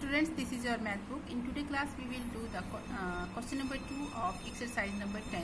students, this is your math book. In today class we will do the question number 2 of exercise number 10.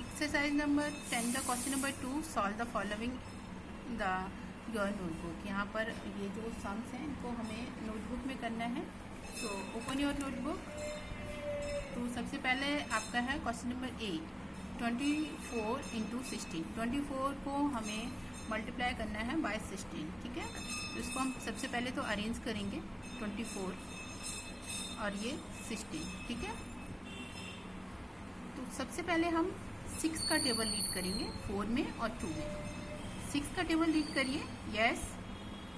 Exercise number 10 the question number 2, solve the following the your notebook. यहाँ पर ये जो sums हैं इनको हमें notebook में करना है. So open your notebook. तो सबसे पहले आपका है क्वेश्चन नंबर 8, 24 into 16. 24 को हमें मल्टीप्लाई करना है बाय 16. ठीक है, तो इसको हम सबसे पहले तो अरेंज करेंगे 24 और ये 16. ठीक है, तो सबसे पहले हम 6 का टेबल रीड करेंगे 4 में और 2 में. 6 का टेबल रीड करिए. यस,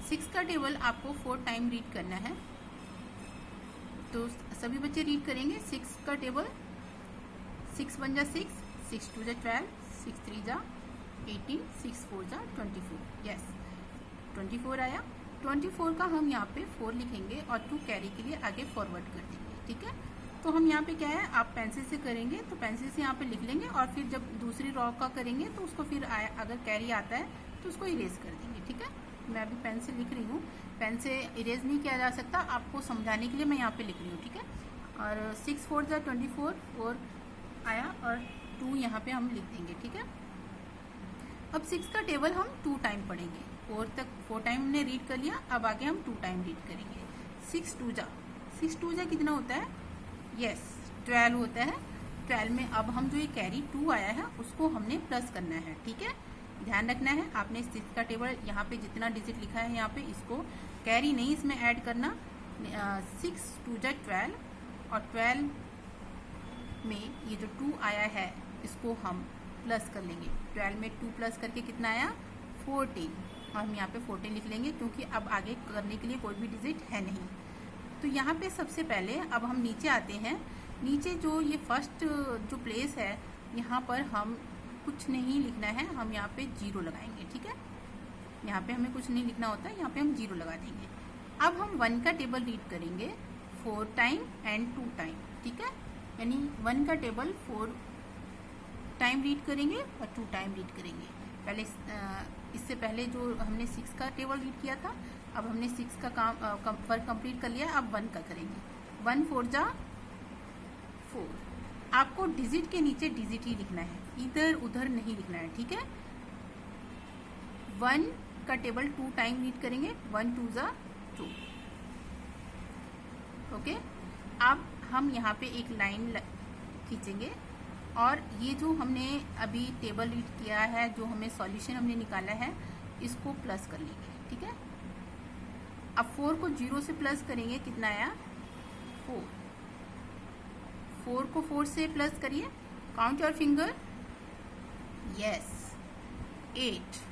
6 का टेबल आपको 4 टाइम रीड करना है. तो सभी बच्चे रीड करेंगे 6 का टेबल. 6 1 जा 6, 6 2 जा 12, 6 3 जा 18, 6 4 जा 24. यस, 24 आया. 24 का हम यहाँ पे 4 लिखेंगे और 2 कैरी के लिए आगे फॉरवर्ड कर देंगे. ठीक है, तो हम यहाँ पे क्या है, आप पेंसिल से करेंगे तो पेंसिल से यहाँ पे लिख लेंगे और फिर जब दूसरी रॉ का करेंगे तो उसको फिर अगर कैरी आता है तो उसको इरेज कर देंगे. ठीक है, मैं अभी पेन से लिख रही हूँ. पेन से इरेज नहीं किया जा सकता, आपको समझाने के लिए मैं यहाँ पे लिख रही हूँ. ठीक है, और 6 4 जा 24, 4 आया और 2 यहाँ पे हम लिख देंगे. ठीक है, अब 6 का टेबल हम 2 टाइम पढ़ेंगे. 4 टाइम हमने रीड कर लिया, अब आगे हम 2 टाइम रीड करेंगे. 6 2 जा कितना होता है? यस, 12 होता है. 12 में अब हम जो ये कैरी 2 आया है उसको हमने प्लस करना है. ठीक है, ध्यान रखना है, आपने 6 का टेबल यहाँ पे जितना डिजिट लिखा है यहाँ पे इसको कैरी नहीं इसमें ऐड करना. 6 2 जा 12 और 12 में ये जो 2 आया है इसको हम प्लस कर लेंगे. 12 में 2 प्लस करके कितना आया? 14. और हम यहाँ पे 14 लिख लेंगे क्योंकि अब आगे करने के लिए कोई भी डिजिट है नहीं. तो यहाँ पे सबसे पहले अब हम नीचे आते हैं. नीचे जो ये फर्स्ट जो प्लेस है यहाँ पर हम कुछ नहीं लिखना है, हम यहाँ पे 0 लगाएंगे. ठीक है, यहाँ पे हमें कुछ नहीं लिखना होता, यहाँ पे हम 0 लगा देंगे. अब हम 1 का टेबल रीड करेंगे 4 टाइम एंड 2 टाइम. ठीक है, यानी 1 का टेबल 4 टाइम रीड करेंगे और 2 टाइम रीड करेंगे. पहले इससे पहले जो हमने 6 का टेबल रीड किया था, अब हमने 6 का काम वर्क कंप्लीट कर लिया. अब 1 का करेंगे. 1 4 जा 4. आपको डिजिट के नीचे डिजिट ही लिखना है, इधर उधर नहीं लिखना है. ठीक है, 1 का टेबल 2 टाइम रीड करेंगे. 1 2 जा 2. ओके, अब हम यहाँ पे एक लाइन खींचेंगे और ये जो हमने अभी टेबल रीड किया है, जो हमें सॉल्यूशन हमने निकाला है, इसको प्लस कर लेंगे. ठीक है, अब 4 को 0 से प्लस करेंगे, कितना आया? 4. 4 को 4 से प्लस करिए. Count your finger. यस, 8.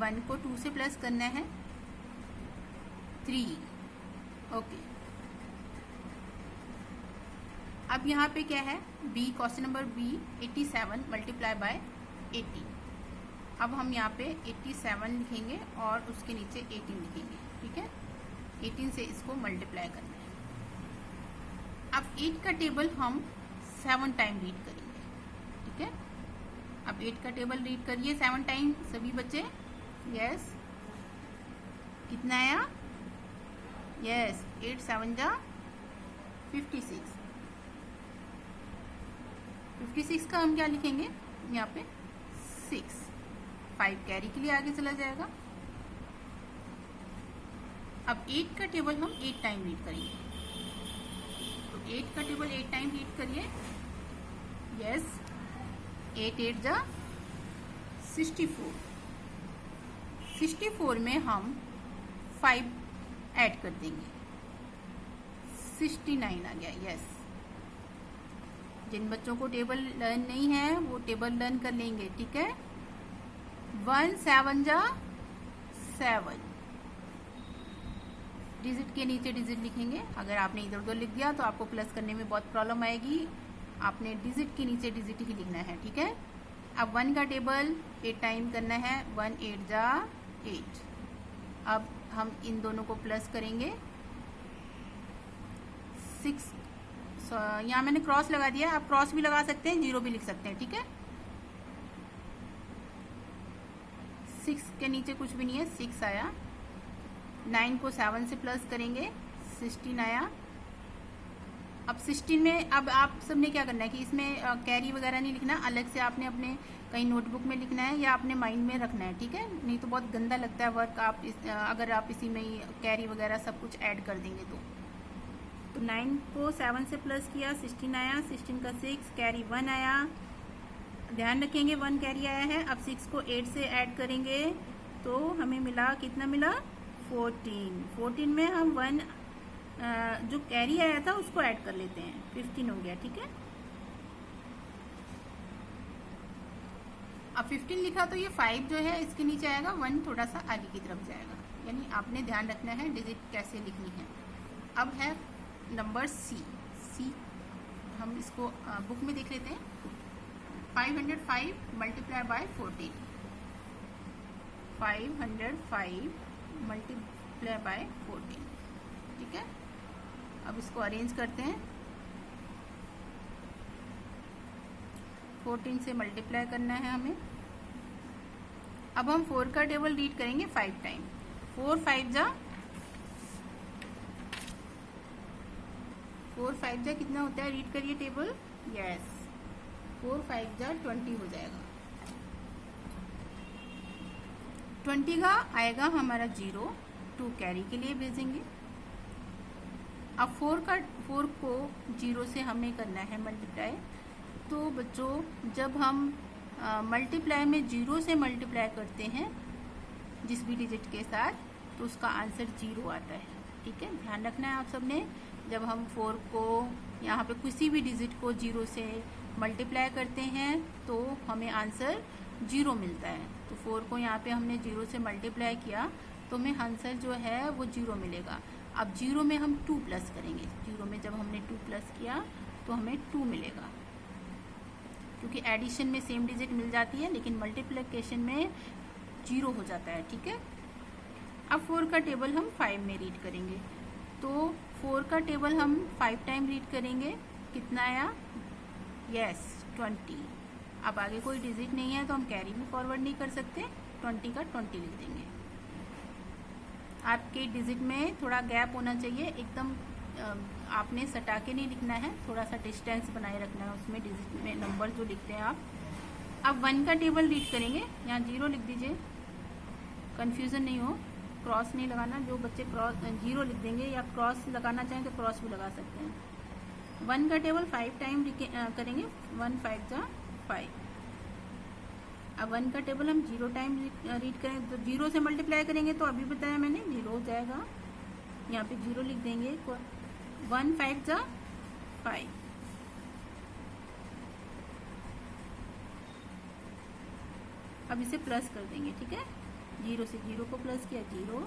1 को 2 से प्लस करना है 3. ओके, अब यहाँ पे क्या है? B, question number B 87 multiply by 80. अब हम यहाँ पे 87 लिखेंगे और उसके नीचे 18 लिखेंगे. ठीक है, 18 से इसको मल्टीप्लाई करना है. अब 8 का टेबल हम 7 टाइम रीड करेंगे. ठीक है, अब 8 का टेबल रीड करिए 7 टाइम सभी बच्चे. यस, कितना आया? यस, 8 7 जा 56. 56 का हम क्या लिखेंगे यहाँ पे? 6. 5 कैरी के लिए आगे चला जाएगा. अब 8 का टेबल हम 8 टाइम रीड करेंगे. तो 8 का टेबल 8 टाइम रीड करिए. यस, 8 8 जा 64. 64 में हम 5 ऐड कर देंगे. 69 आ गया. यस, जिन बच्चों को टेबल लर्न नहीं है वो टेबल लर्न कर लेंगे. ठीक है, 1 7 जा 7. डिजिट के नीचे डिजिट लिखेंगे. अगर आपने इधर उधर लिख दिया तो आपको प्लस करने में बहुत प्रॉब्लम आएगी. आपने डिजिट के नीचे डिजिट ही लिखना है. ठीक है, अब 1 का टेबल 8 टाइम करना है. 1 8 जा 8. अब हम इन दोनों को प्लस करेंगे. 6, यहाँ मैंने क्रॉस लगा दिया, आप क्रॉस भी लगा सकते हैं, 0 भी लिख सकते हैं. ठीक है, 6 के नीचे कुछ भी नहीं है, 6 आया. 9 को 7 से प्लस करेंगे 16 आया। अब 16 में अब आप सबने क्या करना है कि इसमें कैरी वगैरह नहीं लिखना, अलग से आपने अपने कहीं नोटबुक में लिखना है या अपने माइंड में रखना है, ठीक है। नहीं तो बहुत गंदा लगता है वर्क आप अगर आप इसी में ही कैरी वगैरह सब कुछ ऐड कर देंगे तो 9 को 7 से प्लस किया, 16 आया, 16 का 6, कैरी 1 आया। ध्यान रखेंगे 1 कैरी आया है। अब 6 को 8 से ऐड करेंगे तो हमें मिला, कितना मिला, 14। 14 में हम 1 जो कैरी आया था उसको ऐड कर लेते हैं, 15 हो गया, ठीक है। अब 15 लिखा तो ये 5 जो है इसके नीचे आएगा, 1 थोड़ा सा आगे की तरफ जाएगा, यानी आपने ध्यान रखना है डिजिट कैसे लिखनी है। अब है नंबर सी। हम इसको बुक में देख लेते हैं। 505 मल्टीप्लाई बाय 14, 505 मल्टीप्लाई बाय 14, ठीक है। अब इसको अरेंज करते हैं। 14 से मल्टीप्लाई करना है हमें। अब हम 4 का टेबल रीड करेंगे 5 टाइम। 4 5 जा 4 5 जा कितना होता है, रीड करिए टेबल। यस, 4 5 जा 20 हो जाएगा। 20 का आएगा हमारा 0, 2 कैरी के लिए भेजेंगे। अब 4 को 0 से हमें करना है मल्टीप्लाई। तो बच्चों जब हम मल्टीप्लाई में 0 से मल्टीप्लाई करते हैं जिस भी डिजिट के साथ, तो उसका आंसर 0 आता है, ठीक है। ध्यान रखना है आप सबने, जब हम 4 को यहाँ पे किसी भी डिजिट को 0 से मल्टीप्लाई करते हैं तो हमें आंसर 0 मिलता है। तो 4 को यहाँ पे हमने 0 से मल्टीप्लाई किया तो हमें आंसर जो है वो 0 मिलेगा। अब 0 में हम 2 प्लस करेंगे। 0 में जब हमने 2 प्लस किया तो हमें 2 मिलेगा, क्योंकि एडिशन में सेम डिजिट मिल जाती है लेकिन मल्टीप्लिकेशन में 0 हो जाता है, ठीक है। अब 4 का टेबल हम 5 में रीड करेंगे। तो 4 का टेबल हम 5 टाइम रीड करेंगे, कितना आया, यस 20। अब आगे कोई डिजिट नहीं है तो हम कैरी में फॉरवर्ड नहीं कर सकते, 20 का 20 लिख देंगे। आपके डिजिट में थोड़ा गैप होना चाहिए, एकदम आपने सटा के नहीं लिखना है, थोड़ा सा डिस्टेंस बनाए रखना है उसमें डिजिट में नंबर जो लिखते हैं आप। अब 1 का टेबल रीड करेंगे, यहाँ 0 लिख दीजिए, कंफ्यूजन नहीं हो, क्रॉस नहीं लगाना। जो बच्चे क्रॉस 0 लिख देंगे या क्रॉस लगाना चाहें तो क्रॉस भी लगा सकते हैं। 1 का टेबल 5 टाइम करेंगे, 1 5 जा 5। अब 1 का टेबल हम 0 टाइम रीड करें तो 0 से मल्टीप्लाई करेंगे तो अभी बताया मैंने 0 हो जाएगा, यहाँ पे 0 लिख देंगे। 1 5 जा 5। अब इसे प्लस कर देंगे, ठीक है। 0 से 0 को प्लस किया 0,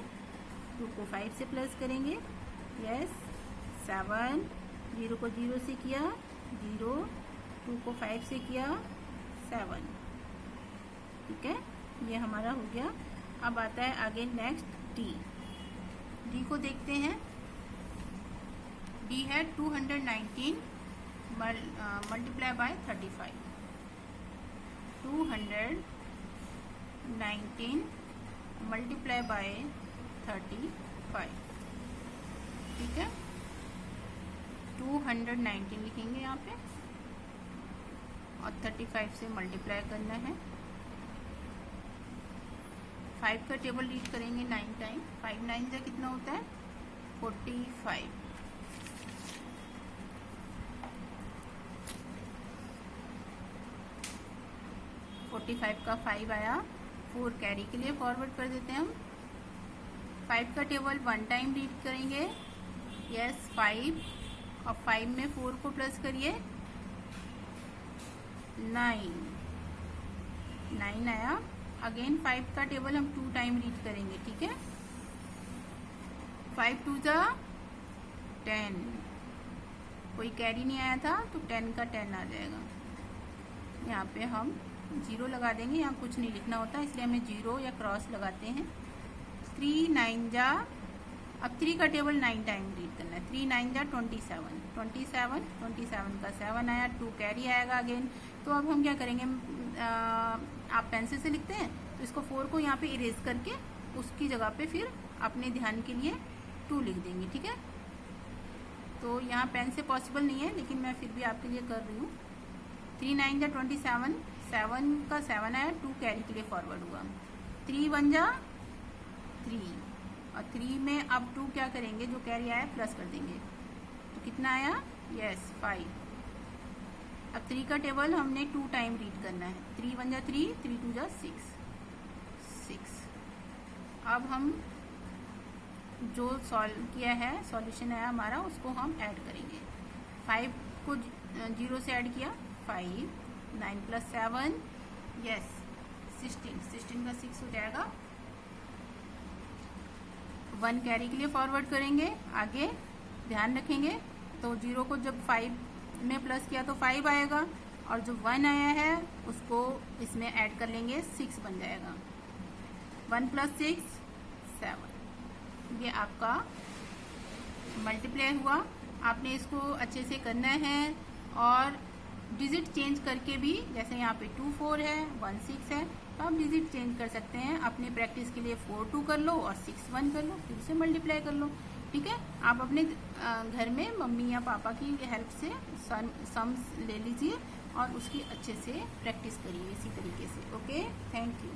2 को 5 से प्लस करेंगे, यस 7, 0 को 0 से किया 0, 2 को 5 से किया 7, ठीक है। ये हमारा हो गया। अब आता है आगे नेक्स्ट डी को देखते हैं। डी है 219 मल्टीप्लाई बाय 35, 219 मल्टीप्लाई बाय 35, ठीक है। 219 लिखेंगे यहाँ पे और 35 से मल्टीप्लाई करना है। 5 का टेबल रीड करेंगे 9 टाइम। 5 9 जा कितना होता है, 45। 45 का 5 आया, 4 कैरी के लिए फॉरवर्ड कर देते हैं हम। 5 का टेबल 1 टाइम रीड करेंगे, यस 5, और 5 में 4 को प्लस करिए 9 आया। अगेन 5 का टेबल हम 2 टाइम रीड करेंगे, ठीक है। 5 2 जा 10, कोई कैरी नहीं आया था तो 10 का 10 आ जाएगा। यहाँ पे हम 0 लगा देंगे, यहाँ कुछ नहीं लिखना होता इसलिए हमें 0 या क्रॉस लगाते हैं। 3 9 जा, अब 3 का टेबल 9 टाइम रीड करना है। 3 9 जा 27 का 7 आया, 2 कैरी आएगा अगेन। तो अब हम क्या करेंगे, आप पेंसिल से लिखते हैं तो इसको 4 को यहाँ पे इरेज करके उसकी जगह पे फिर अपने ध्यान के लिए 2 लिख देंगे, ठीक है। यहाँ पेन से पॉसिबल नहीं है, लेकिन मैं फिर भी आपके लिए कर रही हूँ। 3 9 जा 27, 7 का 7 आया, 2 कैरी के लिए फॉरवर्ड हुआ। 3 1 जा 3, और 3 में अब 2 क्या करेंगे, जो कैरी आया प्लस कर देंगे, तो कितना आया, यस 5। अब 3 का टेबल हमने 2 टाइम रीड करना है। 3 1 जा 3, 3 2 जा 6। अब हम जो सॉल्व किया है, सॉल्यूशन है हमारा, उसको हम ऐड करेंगे। 5 को 0 से ऐड किया, 5, 9 + 7, यस 16 का 6 हो जाएगा। 1 कैरी के लिए फॉरवर्ड करेंगे, आगे ध्यान रखेंगे। तो 0 को जब 5 में प्लस किया तो 5 आएगा, और जो 1 आया है उसको इसमें ऐड कर लेंगे, 6 बन जाएगा। 1 + 6 7, ये आपका मल्टीप्लाई हुआ। आपने इसको अच्छे से करना है, और डिजिट चेंज करके भी, जैसे यहाँ पे 2 4 है, 1 6 है, तो आप डिजिट चेंज कर सकते हैं। अपने प्रैक्टिस के लिए 4 2 कर लो और 6 1 कर लो, फिर से मल्टीप्लाई कर लो। ठीक है, आप अपने घर में मम्मी या पापा की हेल्प से सम्स ले लीजिए और उसकी अच्छे से प्रैक्टिस करिए इसी तरीके से। Okay, thank you.